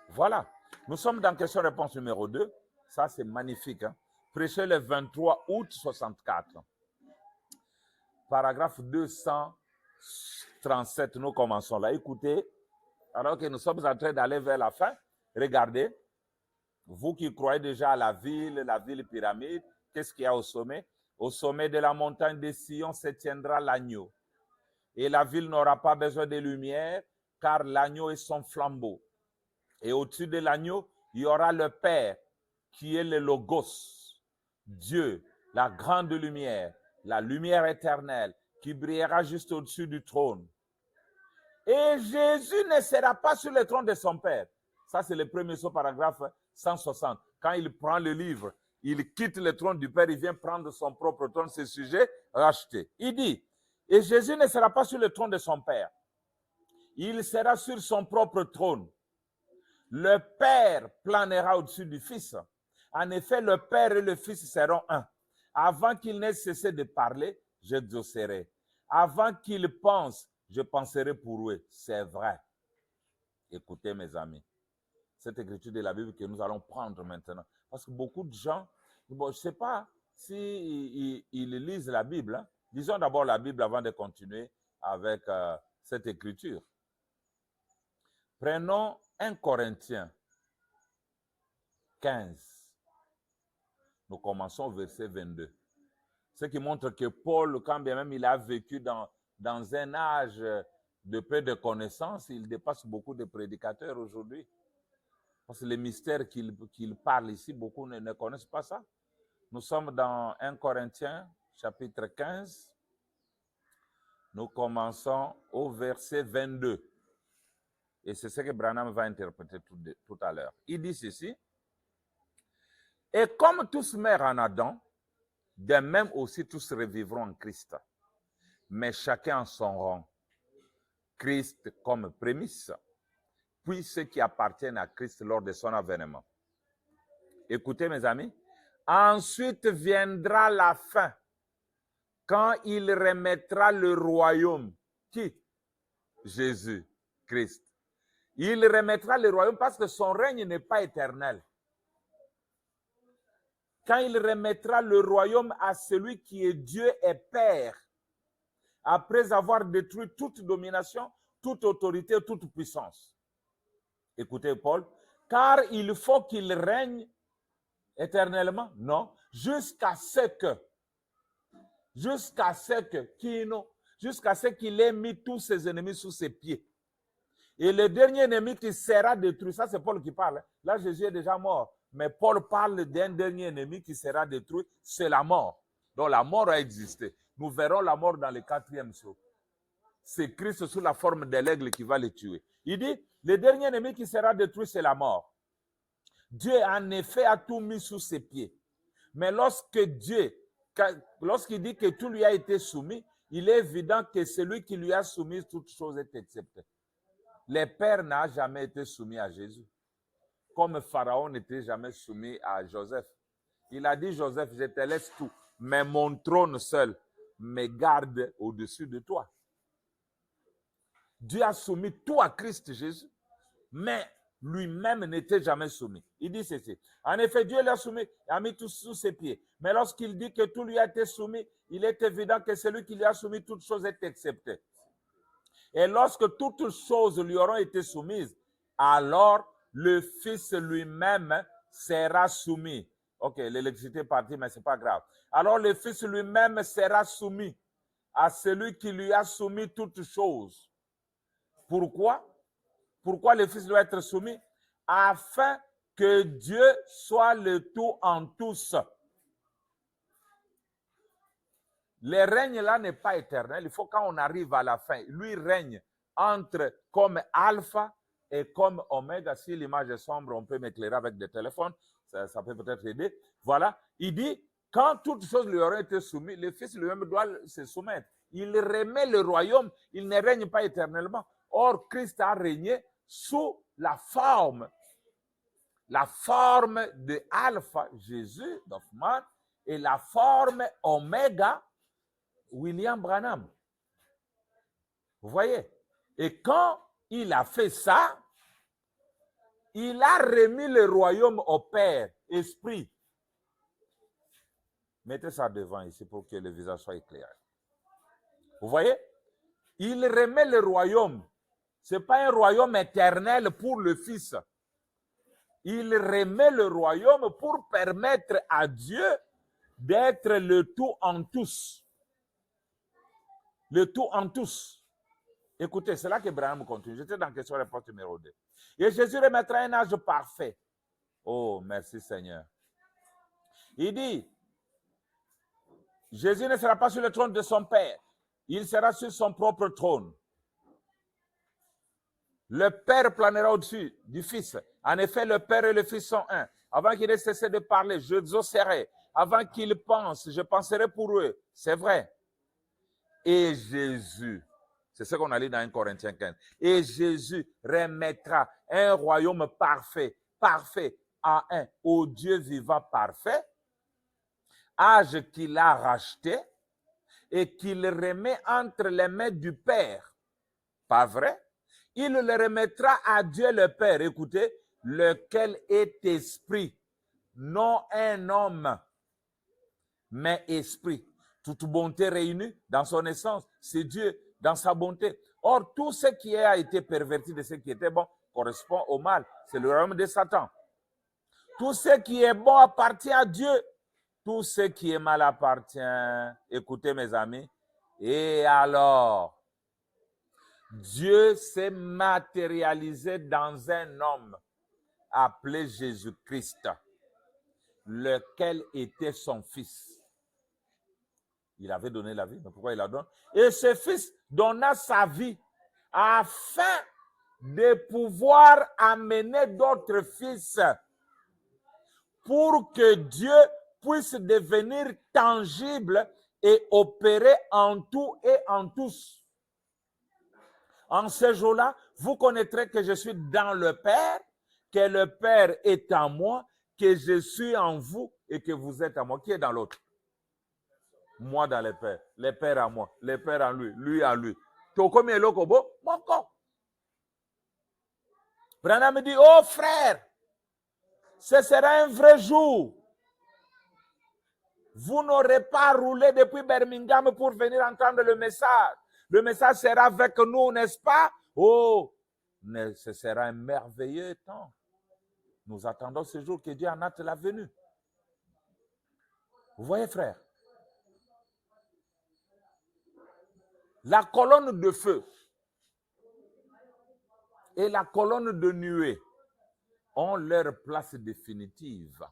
Voilà. Nous sommes dans question-réponse numéro 2. Ça, c'est magnifique. Hein? Prêché le 23 août 64. Paragraphe 237. Nous commençons là. Écoutez, alors que nous sommes en train d'aller vers la fin, regardez. Vous qui croyez déjà à la ville pyramide, qu'est-ce qu'il y a au sommet? Au sommet de la montagne de Sion se tiendra l'agneau. Et la ville n'aura pas besoin de lumière, car l'agneau est son flambeau. Et au-dessus de l'agneau, il y aura le Père, qui est le Logos, Dieu, la grande lumière, la lumière éternelle, qui brillera juste au-dessus du trône. Et Jésus ne sera pas sur le trône de son Père. Ça, c'est le premier paragraphe 160. Quand il prend le livre, il quitte le trône du Père, il vient prendre son propre trône, ce sujet racheté. Il dit, et Jésus ne sera pas sur le trône de son Père. Il sera sur son propre trône. Le Père planera au-dessus du Fils. En effet, le Père et le Fils seront un. Avant qu'il n'ait cessé de parler, j'exaucerai. Avant qu'il pense, je penserai pour eux. C'est vrai. Écoutez, mes amis, cette écriture de la Bible que nous allons prendre maintenant. Parce que beaucoup de gens, bon, je ne sais pas si ils lisent la Bible. Hein. Lisons d'abord la Bible avant de continuer avec cette écriture. Prenons 1 Corinthiens 15. Nous commençons au verset 22. Ce qui montre que Paul, quand bien même il a vécu dans un âge de peu de connaissances, il dépasse beaucoup de prédicateurs aujourd'hui. Parce que les mystères qu'il parle ici, beaucoup ne connaissent pas ça. Nous sommes dans 1 Corinthiens, chapitre 15. Nous commençons au verset 22. Et c'est ce que Branham va interpréter tout à l'heure. Il dit ceci. Et comme tous meurent en Adam, de même aussi tous revivront en Christ. mais chacun en son rang. Christ comme prémisse, puis ceux qui appartiennent à Christ lors de son avènement. Écoutez mes amis, ensuite viendra la fin, quand il remettra le royaume. Qui? Jésus, Christ. Il remettra le royaume parce que son règne n'est pas éternel. Quand il remettra le royaume à celui qui est Dieu et Père, après avoir détruit toute domination, toute autorité, toute puissance. Écoutez Paul, car il faut qu'il règne éternellement, non, jusqu'à ce qu'il ait mis tous ses ennemis sous ses pieds. Et le dernier ennemi qui sera détruit, ça c'est Paul qui parle. Là, Jésus est déjà mort. Mais Paul parle d'un dernier ennemi qui sera détruit, c'est la mort. Donc la mort a existé. Nous verrons la mort dans le 4e saut. C'est Christ sous la forme de l'aigle qui va les tuer. Il dit, le dernier ennemi qui sera détruit, c'est la mort. Dieu, en effet, a tout mis sous ses pieds. Mais lorsqu'il dit que tout lui a été soumis, il est évident que celui qui lui a soumis toute chose est accepté. Le Père n'a jamais été soumis à Jésus. Comme Pharaon n'était jamais soumis à Joseph. Il a dit, Joseph, je te laisse tout, mais mon trône seul me garde au-dessus de toi. Dieu a soumis tout à Christ Jésus, mais lui-même n'était jamais soumis. Il dit ceci. En effet, Dieu l'a soumis, a mis tout sous ses pieds. Mais lorsqu'il dit que tout lui a été soumis, il est évident que celui qui lui a soumis toutes choses est accepté. Et lorsque toutes choses lui auront été soumises, alors le Fils lui-même sera soumis. Ok, l'électricité est partie, mais ce n'est pas grave. Alors le Fils lui-même sera soumis à celui qui lui a soumis toutes choses. Pourquoi? Pourquoi le Fils doit être soumis? Afin que Dieu soit le tout en tous. Le règne là n'est pas éternel. Il faut quand on arrive à la fin, lui règne entre comme alpha et comme oméga. Si l'image est sombre, on peut m'éclairer avec des téléphones. Ça peut peut-être aider. Voilà. Il dit, quand toutes choses lui auront été soumises, le Fils lui-même doit se soumettre. Il remet le royaume. Il ne règne pas éternellement. Or, Christ a régné sous la forme de alpha, Jésus, d'Hoffmann, et la forme oméga, William Branham. Vous voyez? Et quand il a fait ça, il a remis le royaume au Père, Esprit. Mettez ça devant ici pour que le visage soit éclairé. Vous voyez? Il remet le royaume. Ce n'est pas un royaume éternel pour le Fils. Il remet le royaume pour permettre à Dieu d'être le tout en tous. Le tout en tous. Écoutez, c'est là que Branham continue. J'étais dans question-réponse numéro 2. Et Jésus remettra un âge parfait. Oh, merci Seigneur. Il dit, Jésus ne sera pas sur le trône de son Père. Il sera sur son propre trône. Le Père planera au-dessus du Fils. En effet, le Père et le Fils sont un. Avant qu'il ait cessé de parler, je exaucerai. Avant qu'ils pensent, je penserai pour eux. C'est vrai. Et Jésus, c'est ce qu'on a lu dans 1 Corinthiens 15. Et Jésus remettra un royaume parfait à un, au Dieu vivant parfait, âge qu'il a racheté et qu'il remet entre les mains du Père. Pas vrai? Il le remettra à Dieu le Père, écoutez, lequel est esprit, non un homme, mais esprit. Toute bonté réunie dans son essence, c'est Dieu dans sa bonté. Or, tout ce qui a été perverti de ce qui était bon correspond au mal. C'est le royaume de Satan. Tout ce qui est bon appartient à Dieu. Tout ce qui est mal appartient, écoutez mes amis, et alors, Dieu s'est matérialisé dans un homme appelé Jésus-Christ, lequel était son fils. Il avait donné la vie, mais pourquoi il la donne? Et ce fils donna sa vie afin de pouvoir amener d'autres fils pour que Dieu puisse devenir tangible et opérer en tout et en tous. En ce jour-là, vous connaîtrez que je suis dans le Père, que le Père est en moi, que je suis en vous et que vous êtes en moi. Qui est dans l'autre? Moi dans le Père en moi, le Père en lui, lui en lui. Tokomi elokobo, moko. Branham me dit, oh frère, ce sera un vrai jour. Vous n'aurez pas roulé depuis Birmingham pour venir entendre le message. Le message sera avec nous, n'est-ce pas? Oh, ce sera un merveilleux temps. Nous attendons ce jour que Dieu en hâte la venue. Vous voyez, frère? La colonne de feu et la colonne de nuée ont leur place définitive.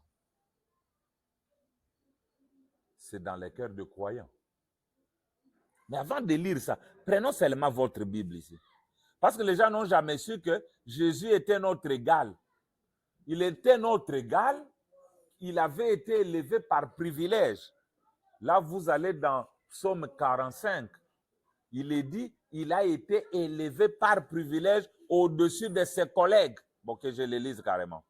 C'est dans les cœurs de croyants. Mais avant de lire ça, prenons seulement votre Bible ici. Parce que les gens n'ont jamais su que Jésus était notre égal. Il était notre égal. Il avait été élevé par privilège. Là, vous allez dans Psaume 45. Il est dit, il a été élevé par privilège au-dessus de ses collègues. Bon, que je le lise carrément.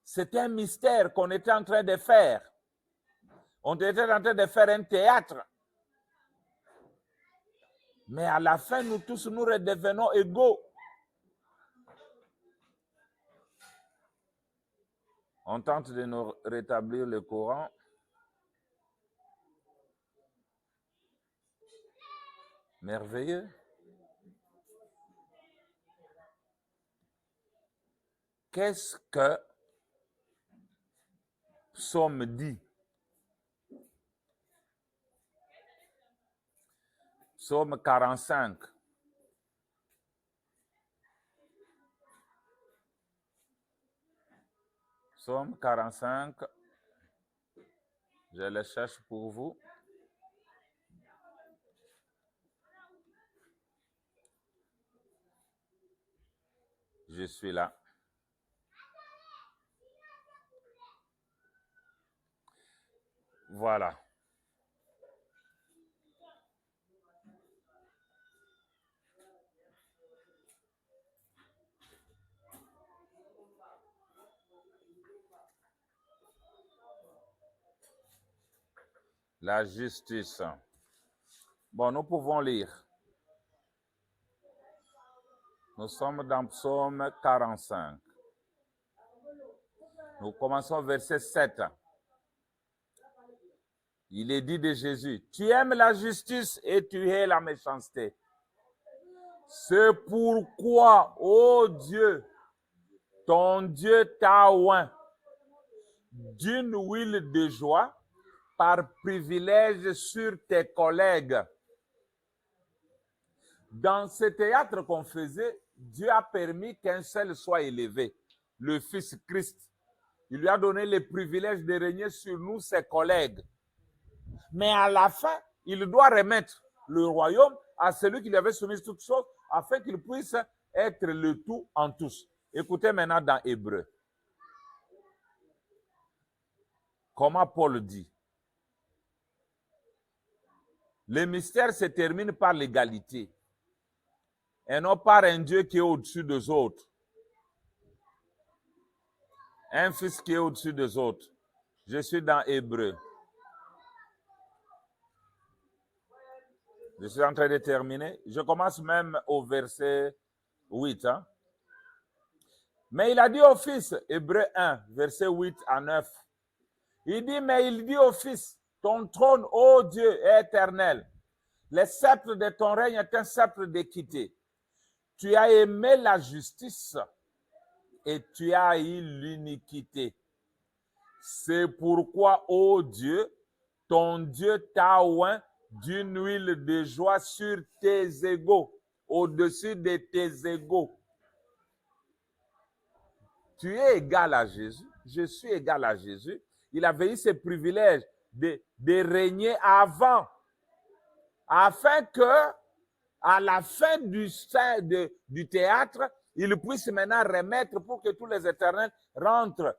C'était un mystère qu'on était en train de faire. On était en train de faire un théâtre. Mais à la fin, nous tous, nous redevenons égaux. On tente de nous rétablir le courant. Merveilleux. Qu'est-ce que Psaume dit? Psaume 45. Psaume 45. Je le cherche pour vous. Je suis là. Voilà. La justice. Bon, nous pouvons lire. Nous sommes dans Psaume 45. Nous commençons verset 7. Il est dit de Jésus, tu aimes la justice et tu hais la méchanceté. C'est pourquoi, ô Dieu, ton Dieu t'a oint d'une huile de joie par privilège sur tes collègues. Dans ce théâtre qu'on faisait, Dieu a permis qu'un seul soit élevé, le Fils Christ. Il lui a donné le privilège de régner sur nous, ses collègues. Mais à la fin, il doit remettre le royaume à celui qui lui avait soumis toutes choses, afin qu'il puisse être le tout en tous. Écoutez maintenant dans Hébreu. Comment Paul dit? Le mystère se termine par l'égalité et non par un Dieu qui est au-dessus des autres. Un fils qui est au-dessus des autres. Je suis dans Hébreu. Je suis en train de terminer. Je commence même au verset 8. Hein? Mais il a dit au Fils, Hébreu 1, verset 8 à 9. Mais il dit au Fils, ton trône, ô Dieu, est éternel. Le sceptre de ton règne est un sceptre d'équité. Tu as aimé la justice et tu as haï l'iniquité. C'est pourquoi, ô Dieu, ton Dieu t'a oint d'une huile de joie sur tes égaux, au-dessus de tes égaux. Tu es égal à Jésus, je suis égal à Jésus. Il avait eu ce privilège de régner avant, afin que, à la fin du théâtre, il puisse maintenant remettre pour que tous les éternels rentrent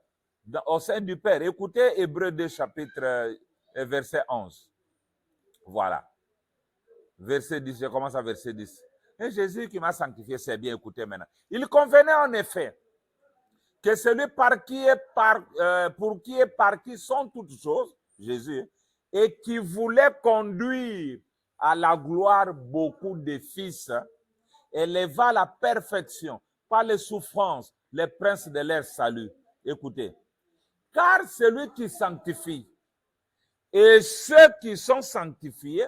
au sein du Père. Écoutez Hébreux 2, chapitre verset 11. Voilà. Verset 10, je commence à verset 10. Et Jésus qui m'a sanctifié, c'est bien, écoutez maintenant. Il convenait en effet que celui pour qui est par qui sont toutes choses, Jésus, et qui voulait conduire à la gloire beaucoup de fils, éleva à la perfection par les souffrances, les princes de leur salut. Écoutez, car celui qui sanctifie et ceux qui sont sanctifiés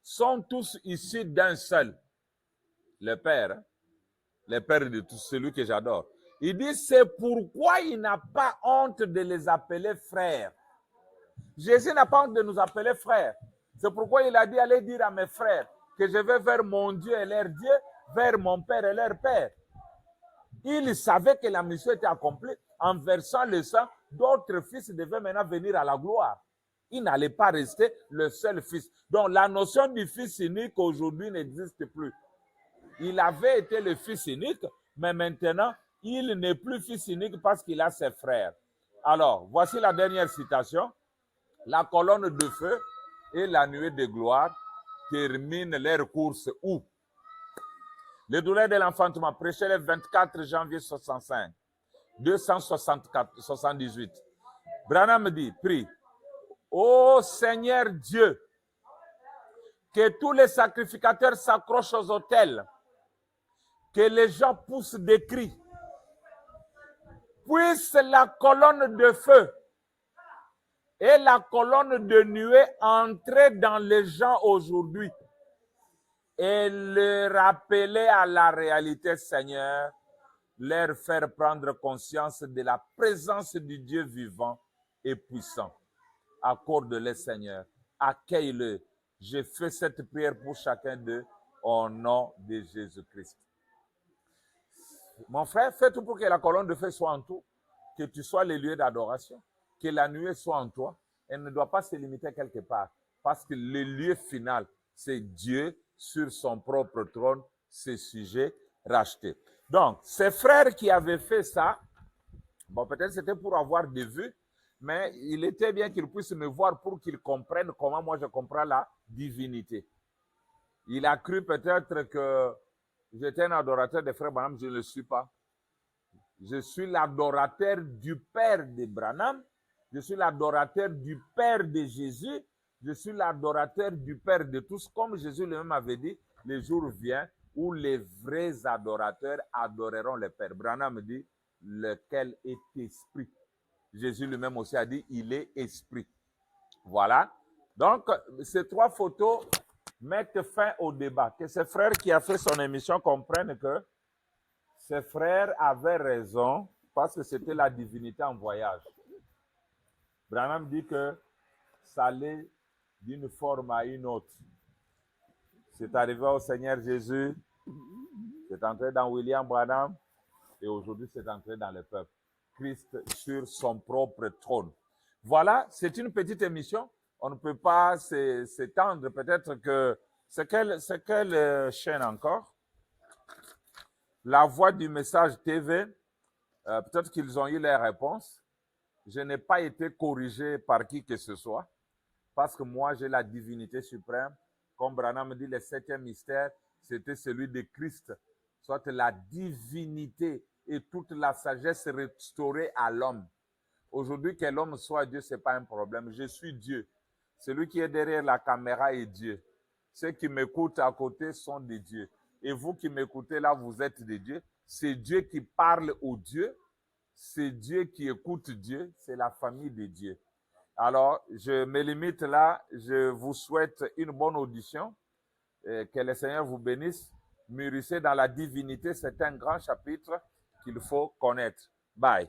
sont tous issus d'un seul, le Père, le Père de tous, celui que j'adore. Il dit, c'est pourquoi il n'a pas honte de les appeler frères. Jésus n'a pas honte de nous appeler frères. C'est pourquoi il a dit, allez dire à mes frères que je vais vers mon Dieu et leur Dieu, vers mon Père et leur Père. Il savait que la mission était accomplie. En versant le sang, d'autres fils devaient maintenant venir à la gloire. Il n'allait pas rester le seul fils. Donc la notion du fils unique aujourd'hui n'existe plus. Il avait été le fils unique, mais maintenant, il n'est plus fils unique parce qu'il a ses frères. Alors, voici la dernière citation. La colonne de feu et la nuée de gloire terminent leur course où? Les douleurs de l'enfantement, prêché le 24 janvier 65, 278. Branham dit, prie, ô Seigneur Dieu, que tous les sacrificateurs s'accrochent aux autels, que les gens poussent des cris, puisse la colonne de feu et la colonne de nuée entrer dans les gens aujourd'hui et les rappeler à la réalité, Seigneur, leur faire prendre conscience de la présence du Dieu vivant et puissant. Accorde-le, Seigneur, accueille-le. Je fais cette prière pour chacun d'eux au nom de Jésus-Christ. Mon frère, fais tout pour que la colonne de feu soit en toi, que tu sois le lieu d'adoration, que la nuée soit en toi. Elle ne doit pas se limiter quelque part, parce que le lieu final, c'est Dieu sur son propre trône, ses sujets rachetés. Donc, ces frères qui avaient fait ça, bon, peut-être c'était pour avoir des vues, mais il était bien qu'ils puissent me voir pour qu'ils comprennent comment moi je comprends la divinité. Il a cru peut-être que j'étais un adorateur des frères Branham, je ne le suis pas. Je suis l'adorateur du Père de Branham, je suis l'adorateur du Père de Jésus, je suis l'adorateur du Père de tous. Comme Jésus lui-même avait dit, le jour vient où les vrais adorateurs adoreront le Père. Branham dit, lequel est esprit. Jésus lui-même aussi a dit, il est esprit. Voilà. Donc, ces trois photos mettent fin au débat. Que ces frères qui a fait son émission comprennent que ses frères avaient raison parce que c'était la divinité en voyage. Branham dit que ça allait d'une forme à une autre. C'est arrivé au Seigneur Jésus, c'est entré dans William Branham et aujourd'hui c'est entré dans le peuple. Christ sur son propre trône. Voilà, c'est une petite émission. On ne peut pas s'étendre. Peut-être que c'est quelle chaîne encore? La Voix du Message TV. Peut-être qu'ils ont eu les réponses. Je n'ai pas été corrigé par qui que ce soit. Parce que moi, j'ai la divinité suprême. Comme Branham dit, le septième mystère, c'était celui de Christ. Soit la divinité et toute la sagesse restaurée à l'homme. Aujourd'hui, que l'homme soit Dieu, ce n'est pas un problème. Je suis Dieu. Celui qui est derrière la caméra est Dieu. Ceux qui m'écoutent à côté sont des dieux. Et vous qui m'écoutez là, vous êtes des dieux. C'est Dieu qui parle aux dieux. C'est Dieu qui écoute Dieu. C'est la famille de Dieu. Alors, je me limite là. Je vous souhaite une bonne audition. Que le Seigneur vous bénisse. Mûrissez dans la divinité. C'est un grand chapitre qu'il faut connaître. Bye.